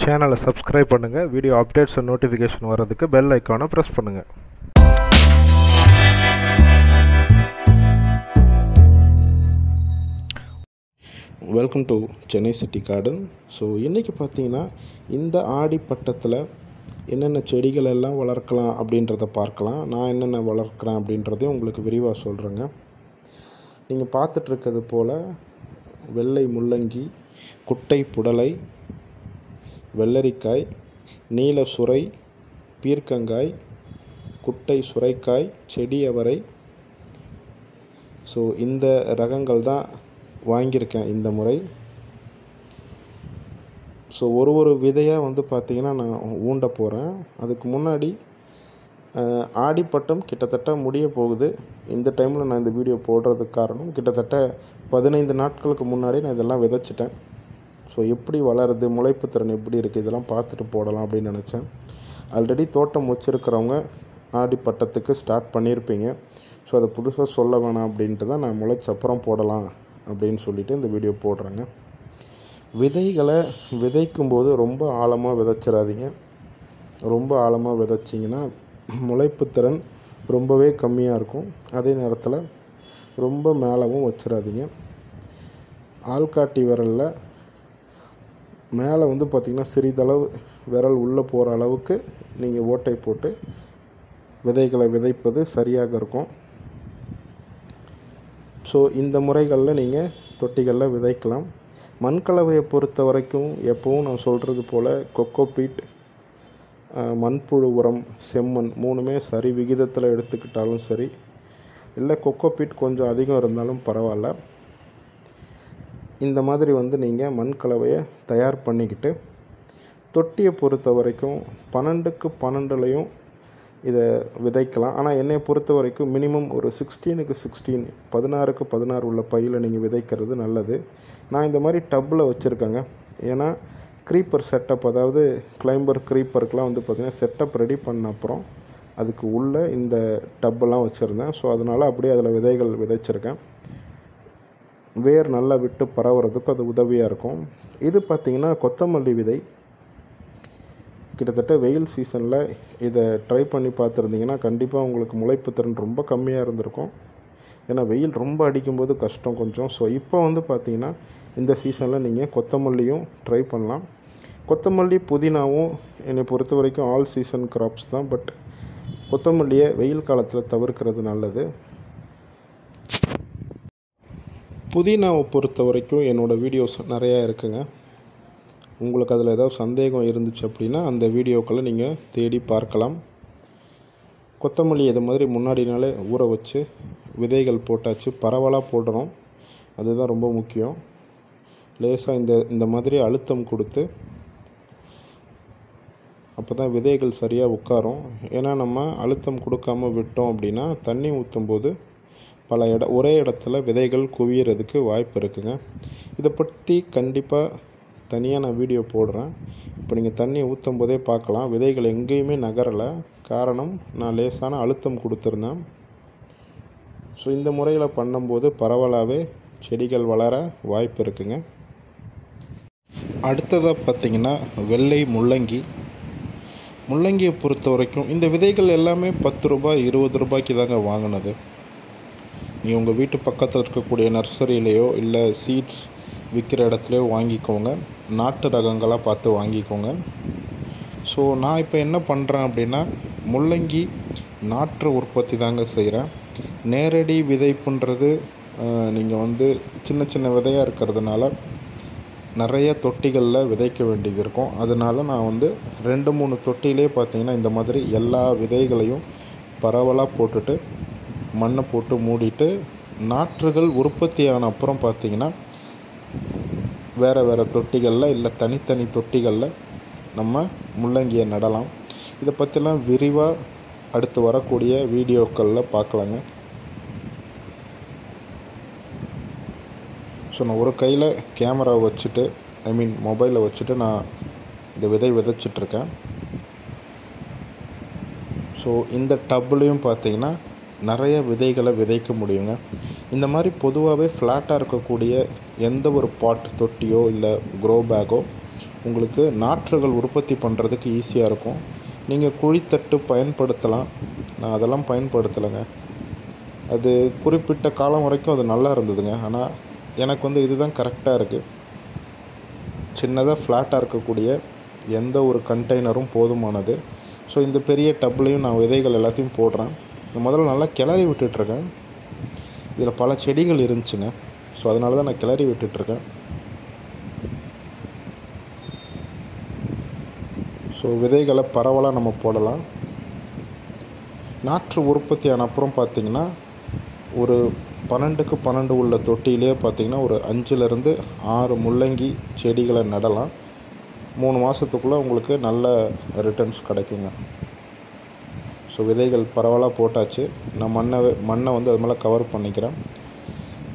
சேனலை சப்ஸ்கிரைப் பண்ணுங்கள். Video updates and notification வரதுக்கு பெல் ஐக்கானை ப்ரெஸ் பண்ணுங்கள். Welcome to Chennai city garden. So இன்றைக்கி பார்த்தீங்கன்னா இந்த ஆடி பட்டத்தில் என்னென்ன செடிகள் எல்லாம் வளர்க்கலாம் அப்படின்றத பார்க்கலாம். நான் என்னென்ன வளர்க்குறேன் அப்படின்றதையும் உங்களுக்கு விரிவாக சொல்கிறேங்க. நீங்கள் பார்த்துட்ருக்கிறது போல் வெள்ளை முள்ளங்கி, குட்டை புடலை, வெள்ளரிக்காய், நீல சுரை, பீர்க்கங்காய், குட்டை சுரைக்காய், செடி அவரை. ஸோ இந்த ரகங்கள் தான் வாங்கியிருக்கேன் இந்த முறை. ஸோ ஒரு விதையாக பார்த்திங்கன்னா நான் ஊண்ட போகிறேன். அதுக்கு முன்னாடி ஆடிப்பட்டம் கிட்டத்தட்ட முடிய போகுது. இந்த டைமில் நான் இந்த வீடியோ போடுறதுக்கு காரணம், கிட்டத்தட்ட 15 நாட்களுக்கு முன்னாடி நான் இதெல்லாம் விதைச்சிட்டேன். ஸோ எப்படி வளருது, முளைப்பு திறன் எப்படி இருக்குது, இதெல்லாம் பார்த்துட்டு போடலாம் அப்படின்னு நினச்சேன். ஆல்ரெடி தோட்டம் வச்சுருக்கிறவங்க ஆடிப்பட்டத்துக்கு ஸ்டார்ட் பண்ணியிருப்பீங்க. ஸோ அதை புதுசாக சொல்ல வேணாம் அப்படின்ட்டு தான் நான் முளைச்சப்புறம் போடலாம் அப்படின்னு சொல்லிவிட்டு இந்த வீடியோ போடுறேங்க. விதைகளை விதைக்கும்போது ரொம்ப ஆழமாக விதைச்சிடாதீங்க. ரொம்ப ஆழமாக விதைச்சிங்கன்னா முளைப்பு திறன் ரொம்பவே கம்மியாக இருக்கும். அதே நேரத்தில் ரொம்ப மேலவும் வச்சிடாதீங்க. ஆள்காட்டி விரலில் மேலே பார்த்திங்கன்னா சிறிதளவு விரல் உள்ளே போகிற அளவுக்கு நீங்கள் ஓட்டை போட்டு விதைகளை விதைப்பது சரியாக இருக்கும். ஸோ இந்த முறைகளில் நீங்கள் தொட்டிகளில் விதைக்கலாம். மண்கலவையை பொறுத்த வரைக்கும் எப்போவும் நான் சொல்கிறது போல் கொக்கோபீட், மண்புழு உரம், செம்மண் 3மே சரி விகிதத்தில் எடுத்துக்கிட்டாலும் சரி, இல்லை கொக்கோபீட் கொஞ்சம் அதிகம் இருந்தாலும் பரவாயில்ல. இந்த மாதிரி நீங்கள் மண் கலவையை தயார் பண்ணிக்கிட்டு தொட்டியை பொறுத்த வரைக்கும் 12க்கு 12லையும் இதை விதைக்கலாம். ஆனால் என்னை பொறுத்த வரைக்கும் மினிமம் ஒரு 16க்கு 16, 16க்கு 16 உள்ள பையில் நீங்கள் விதைக்கிறது நல்லது. நான் இந்த மாதிரி டப்பில் வச்சுருக்கேங்க. ஏன்னா க்ரீப்பர் செட்டப், அதாவது கிளைம்பர் க்ரீப்பருக்கெலாம் பார்த்திங்கன்னா செட்டப் ரெடி பண்ண அப்புறம் அதுக்கு உள்ளே இந்த டப்பெல்லாம் வச்சுருந்தேன். ஸோ அதனால் அப்படியே அதில் விதைகள் விதைச்சிருக்கேன். வேர் நல்லா விட்டு பரவுறதுக்கு அது உதவியாக இருக்கும். இது பார்த்திங்கன்னா கொத்தமல்லி விதை. கிட்டத்தட்ட வெயில் சீசனில் இதை ட்ரை பண்ணி பார்த்துருந்தீங்கன்னா கண்டிப்பாக உங்களுக்கு முளைப்பு திறன் ரொம்ப கம்மியாக இருந்திருக்கும். ஏன்னா வெயில் ரொம்ப அடிக்கும்போது கஷ்டம் கொஞ்சம். ஸோ இப்போ பார்த்திங்கன்னா இந்த சீசனில் நீங்கள் கொத்தமல்லியும் ட்ரை பண்ணலாம். கொத்தமல்லி, புதினாவும் என்னை பொறுத்த வரைக்கும் ஆல் சீசன் கிராப்ஸ் தான். பட் கொத்தமல்லியை வெயில் காலத்தில் தவிர்க்கிறது நல்லது. புதினாவை பொறுத்த வரைக்கும் என்னோடய வீடியோஸ் நிறையா இருக்குங்க. உங்களுக்கு அதில் ஏதாவது சந்தேகம் இருந்துச்சு அப்படின்னா அந்த வீடியோக்களை நீங்கள் தேடி பார்க்கலாம். கொத்தமல்லி இது மாதிரி முன்னாடி நாளே ஊற வச்சு விதைகள் போட்டாச்சு. பரவலாக போடணும், அதுதான் ரொம்ப முக்கியம். லேசாக இந்த மாதிரி அழுத்தம் கொடுத்து அப்போ தான் விதைகள் சரியாக உட்காரும். ஏன்னா நம்ம அழுத்தம் கொடுக்காமல் விட்டோம் அப்படின்னா தண்ணி ஊற்றும்போது ஒரே இடத்துல விதைகள் குவியறதுக்கு வாய்ப்பு இருக்குங்க. இதை பற்றி கண்டிப்பாக தனியாக நான் வீடியோ போடுறேன். இப்போ நீங்கள் தண்ணி ஊற்றும் போதே பார்க்கலாம், விதைகள் எங்கேயுமே நகரலை. காரணம், நான் லேசான அழுத்தம் கொடுத்துருந்தேன். ஸோ இந்த முறையில் பண்ணும்போது பரவலாகவே செடிகள் வளர வாய்ப்பு இருக்குங்க. அடுத்ததாக பார்த்திங்கன்னா வெள்ளை முள்ளங்கி. முள்ளங்கியை பொறுத்த வரைக்கும் இந்த விதைகள் எல்லாமே 10 ரூபாய் 20 ரூபாய்க்கு தாங்க வாங்கினது. நீ உங்கள் வீட்டு பக்கத்தில் இருக்கக்கூடிய நர்சரியிலையோ இல்லை சீட்ஸ் விற்கிற இடத்துலையோ வாங்கிக்கோங்க. நாட்டு ரகங்களாக பார்த்து வாங்கிக்கோங்க. ஸோ நான் இப்போ என்ன பண்ணுறேன் அப்படின்னா முள்ளங்கி நாற்று உற்பத்தி தாங்க செய்கிறேன். நேரடி விதைப்புன்றது நீங்கள் சின்ன சின்ன விதையாக இருக்கிறதுனால நிறைய தொட்டிகளில் விதைக்க வேண்டியது இருக்கும். அதனால் நான் 2-3 தொட்டிலே பார்த்திங்கன்னா இந்த மாதிரி எல்லா விதைகளையும் பரவலாக போட்டுட்டு மண்ணை போட்டு மூடிட்டு நாற்றுகள் உற்பத்தியான அப்புறம் பார்த்திங்கன்னா வேறு தொட்டிகளில் இல்லை தனித்தனி தொட்டிகளில் நம்ம முள்ளங்கியை நடலாம். இதை பற்றிலாம் விரிவாக அடுத்து வரக்கூடிய வீடியோக்களில் பார்க்கலாங்க. ஸோ நான் ஒரு கையில் கேமராவை வச்சுட்டு மொபைலை வச்சுட்டு நான் இந்த விதை விதைச்சிட்ருக்கேன். ஸோ இந்த டப்புலேயும் பார்த்திங்கன்னா நிறைய விதைகளை விதைக்க முடியுங்க. இந்த மாதிரி பொதுவாகவே ஃப்ளாட்டாக இருக்கக்கூடிய எந்த ஒரு பாட் தொட்டியோ இல்லை க்ரோ பேக்கோ உங்களுக்கு நாற்றுகள் உற்பத்தி பண்ணுறதுக்கு ஈஸியாக இருக்கும். நீங்கள் குழித்தட்டு பயன்படுத்தலாம். நான் அதெல்லாம் பயன்படுத்தலைங்க. அது குறிப்பிட்ட காலம் வரைக்கும் அது நல்லா இருந்ததுங்க. ஆனால் எனக்கு வந்து இதுதான் கரெக்டாக இருக்குது. சின்னதாக ஃப்ளாட்டாக இருக்கக்கூடிய எந்த ஒரு கண்டெய்னரும் போதுமானது. ஸோ இந்த பெரிய டப்லையும் நான் விதைகள் எல்லாத்தையும் போடுறேன். முதல்ல நல்லா கிளறி விட்டுட்ருக்கேன். இதில் பல செடிகள் இருந்துச்சுங்க. ஸோ அதனால தான் நான் கிளறி விட்டுட்ருக்கேன். ஸோ விதைகளை பரவலாக நம்ம போடலாம். நாற்று உற்பத்தி ஆன அப்புறம் பார்த்திங்கன்னா ஒரு 12க்கு 12 உள்ள தொட்டியிலே பார்த்திங்கன்னா ஒரு 5லேருந்து 6 முள்ளங்கி செடிகளை நடலாம். 3 மாதத்துக்குள்ளே உங்களுக்கு நல்ல ரிட்டர்ன்ஸ் கிடைக்குங்க. ஸோ விதைகள் பரவலாக போட்டாச்சு. நான் மண்ணை வந்து அது மேலே கவர் பண்ணிக்கிறேன்.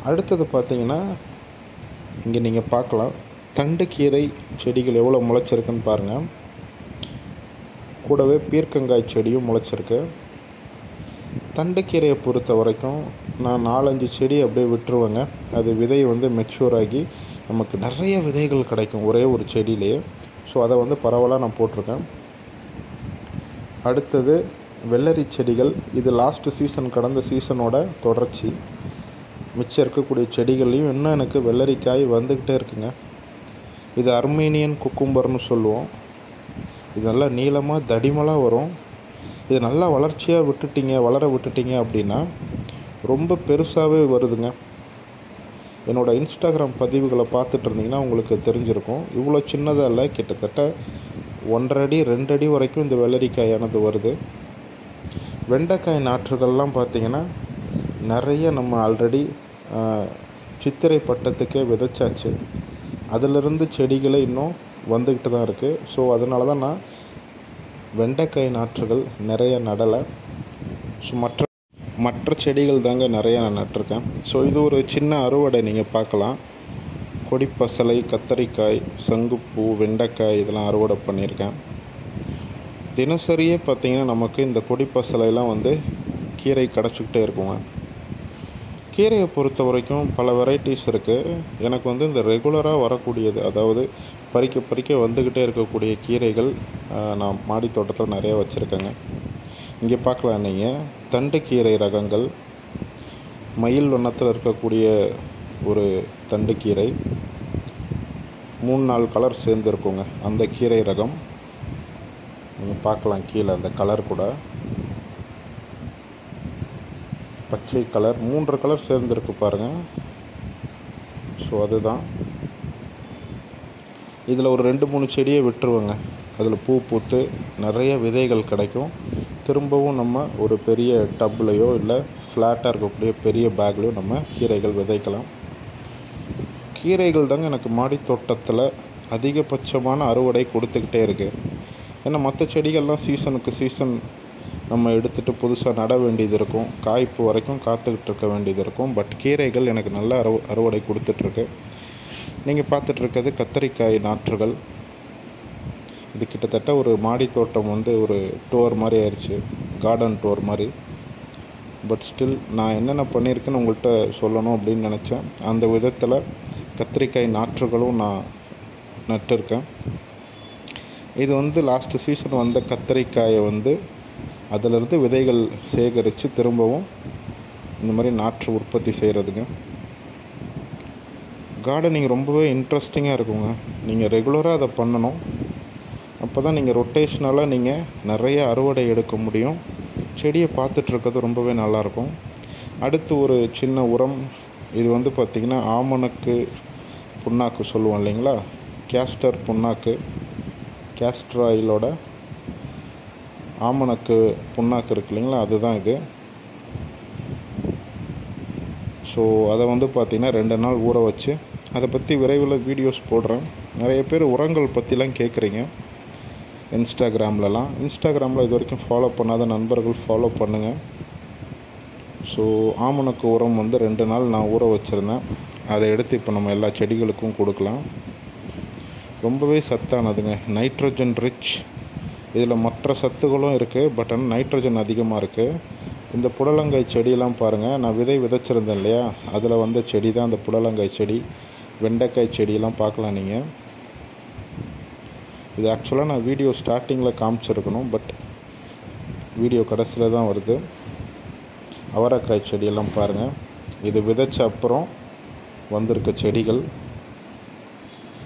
அடுத்தது பார்த்திங்கன்னா இங்கே நீங்கள் பார்க்கலாம், தண்டுக்கீரை செடிகள் எவ்வளோ முளைச்சிருக்குன்னு பாருங்கள். கூடவே பீர்க்கங்காய் செடியும் முளைச்சிருக்கு. தண்டுக்கீரையை பொறுத்த வரைக்கும் நான் 4-5 செடி அப்படியே விட்டுருவேங்க. அது விதை வந்து மெச்சூர் ஆகி நமக்கு நிறைய விதைகள் கிடைக்கும் ஒரே ஒரு செடியிலேயே. ஸோ அதை வந்து பரவலாக நான் போட்டிருக்கேன். அடுத்தது வெள்ளரி செடிகள். இது லாஸ்ட்டு சீசன், கடந்த சீசனோட தொடர்ச்சி. மிச்சம் இருக்கக்கூடிய செடிகள்லையும் இன்னும் எனக்கு வெள்ளரிக்காய் வந்துக்கிட்டே இருக்குங்க. இது அர்மீனியன் குக்கும்பர்னு சொல்லுவோம். இது நல்லா நீளமாக தடிமலாக வரும். இது நல்லா வளர விட்டுட்டீங்க அப்படின்னா ரொம்ப பெருசாகவே வருதுங்க. என்னோடய இன்ஸ்டாகிராம் பதிவுகளை பார்த்துட்டு இருந்தீங்கன்னா உங்களுக்கு தெரிஞ்சிருக்கும். இவ்வளோ சின்னதாக இல்லை, கிட்டத்தட்ட 1.5 அடி 2 அடி வரைக்கும் இந்த வெள்ளரிக்காயானது வருது. வெண்டைக்காய் நாற்றுகள்லாம் பார்த்திங்கன்னா நிறைய நம்ம ஆல்ரெடி சித்திரை பட்டத்துக்கே விதைச்சாச்சு. அதிலிருந்து செடிகளே இன்னும் வந்துக்கிட்டு தான் இருக்குது. ஸோ அதனால தான் நான் வெண்டைக்காய் நாற்றுகள் நிறைய நடலை. ஸோ மற்ற செடிகள் தாங்க நிறையா நான் நட்டிருக்கேன். ஸோ இது ஒரு சின்ன அறுவடை நீங்கள் பார்க்கலாம். கொடிப்பசலை, கத்தரிக்காய், சங்குப்பூ, வெண்டைக்காய் இதெல்லாம் அறுவடை பண்ணியிருக்கேன். தினசரியே பார்த்திங்கன்னா நமக்கு இந்த கொடிப்பசலையெல்லாம் வந்து கீரை கிடச்சிக்கிட்டே இருக்குங்க. கீரையை பொறுத்த வரைக்கும் பல வெரைட்டிஸ் இருக்குது. எனக்கு வந்து இந்த ரெகுலராக வரக்கூடியது, அதாவது பறிக்க வந்துக்கிட்டே இருக்கக்கூடிய கீரைகள் நான் மாடி தோட்டத்தில் நிறையா வச்சுருக்கேங்க. இங்கே பார்க்கலாம் நீங்கள் தண்டுக்கீரை ரகங்கள். மயில் வண்ணத்தில் இருக்கக்கூடிய ஒரு தண்டுக்கீரை 3-4 கலர் சேர்ந்துருக்குங்க. அந்த கீரை ரகம் நீங்கள் பார்க்கலாம். கீழே அந்த கலர் கூட பச்சை கலர் 3 கலர் சேர்ந்துருக்கு பாருங்கள். ஸோ அதுதான். இதில் ஒரு 2-3 செடியை விட்டுருவோங்க. அதில் பூ பூத்து நிறைய விதைகள் கிடைக்கும். திரும்பவும் நம்ம ஒரு பெரிய டப்லையோ இல்லை ஃப்ளாட்டாக இருக்கக்கூடிய பெரிய பேக்லையோ நம்ம கீரைகள் விதைக்கலாம். கீரைகள் தாங்க எனக்கு மாடி தோட்டத்தில் அதிகபட்சமான அறுவடை கொடுத்துக்கிட்டே இருக்குது. ஏன்னா மற்ற செடிகள்லாம் சீசனுக்கு சீசன் நம்ம எடுத்துகிட்டு புதுசாக நட வேண்டியது இருக்கும். காய்ப்பு வரைக்கும் காத்துக்கிட்டு இருக்க வேண்டியது இருக்கும். பட் கீரைகள் எனக்கு நல்ல அறுவடை கொடுத்துட்ருக்கு. நீங்கள் பார்த்துட்ருக்கிறது கத்தரிக்காய் நாற்றுகள். இது கிட்டத்தட்ட ஒரு மாடி தோட்டம் வந்து ஒரு டூர் மாதிரி ஆயிடுச்சு, கார்டன் டூர் மாதிரி. பட் ஸ்டில் நான் என்னென்ன பண்ணியிருக்கேன்னு உங்கள்கிட்ட சொல்லணும் அப்படின்னு நினச்சேன். அந்த விதத்தில் கத்திரிக்காய் நாற்றுகளும் நான் நட்டிருக்கேன். இது வந்து லாஸ்ட்டு சீசன் வந்த கத்திரிக்காயை வந்து அதிலிருந்து விதைகள் சேகரித்து திரும்பவும் இந்த மாதிரி நாற்று உற்பத்தி செய்கிறதுங்க. கார்டனிங் ரொம்பவே இன்ட்ரெஸ்டிங்காக இருக்குங்க. நீங்கள் ரெகுலராக அதை பண்ணணும். அப்போ தான் நீங்கள் ரொட்டேஷ்னலாக நீங்கள் நிறைய அறுவடை எடுக்க முடியும். செடியை பார்த்துட்ருக்கிறது ரொம்பவே நல்லாயிருக்கும். அடுத்து ஒரு சின்ன உரம். இது வந்து பார்த்திங்கன்னா ஆமணக்கு புண்ணாக்கு சொல்லுவோம் இல்லைங்களா, கேஸ்டர் புண்ணாக்கு, கேஸ்டர் ஆயிலோட ஆமணக்கு புண்ணாக்கு இருக்கு இல்லைங்களா, அதுதான் இது. ஸோ அதை வந்து பார்த்திங்கன்னா 2 நாள் ஊற வச்சு அதை பற்றி விரைவில் வீடியோஸ் போடுறேன். நிறைய பேர் உரங்கள் பற்றிலாம் கேட்குறீங்க இன்ஸ்டாகிராமில் இது வரைக்கும் ஃபாலோ பண்ணாத நண்பர்கள் ஃபாலோ பண்ணுங்கள். ஸோ ஆமணக்கு உரம் வந்து 2 நாள் நான் ஊற வச்சுருந்தேன். அதை எடுத்து இப்போ நம்ம எல்லா செடிகளுக்கும் கொடுக்கலாம். ரொம்பவே சத்தானதுங்க. Nitrogen rich. இதில் மற்ற சத்துகளும் இருக்குது, பட் ஆனால் நைட்ரோஜன் அதிகமாக இருக்குது. இந்த புடலங்காய் செடியெல்லாம் பாருங்கள், நான் விதைச்சிருந்தேன் இல்லையா, அதில் வந்த செடி தான் அந்த புடலங்காய் செடி. வெண்டைக்காய் செடியெல்லாம் பார்க்கலாம் நீங்கள். இது ஆக்சுவலாக நான் வீடியோ ஸ்டார்டிங்கில் காமிச்சிருக்கணும், பட் வீடியோ கடைசியில் தான் வருது. அவரைக்காய் செடியெல்லாம் பாருங்கள், இது விதைச்ச அப்புறம் வந்திருக்க செடிகள்.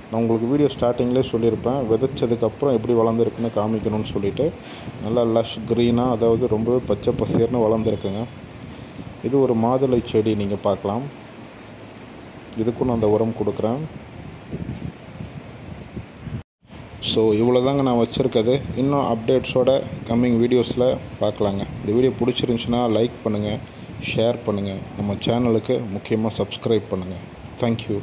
நான் உங்களுக்கு வீடியோ ஸ்டார்டிங்லேயே சொல்லியிருப்பேன், விதைச்சதுக்கப்புறம் எப்படி வளர்ந்துருக்குன்னு காமிக்கணும்னு சொல்லிவிட்டு. நல்லா லஷ் க்ரீனாக, அதாவது ரொம்பவே பச்சை பசேர்னு வளர்ந்துருக்குங்க. இது ஒரு மாதுளை செடி, நீங்கள் பார்க்கலாம். இதுக்கும் நான் அந்த உரம் கொடுக்குறேன். ஸோ இவ்வளோ தாங்க நான் வச்சுருக்கிறது. இன்னும் அப்டேட்ஸோட கம்மிங் வீடியோஸில் பார்க்கலாங்க. இந்த வீடியோ பிடிச்சிருந்துச்சுன்னா லைக் பண்ணுங்கள், ஷேர் பண்ணுங்கள், நம்ம சேனலுக்கு முக்கியமாக சப்ஸ்கிரைப் பண்ணுங்கள். தேங்க்யூ.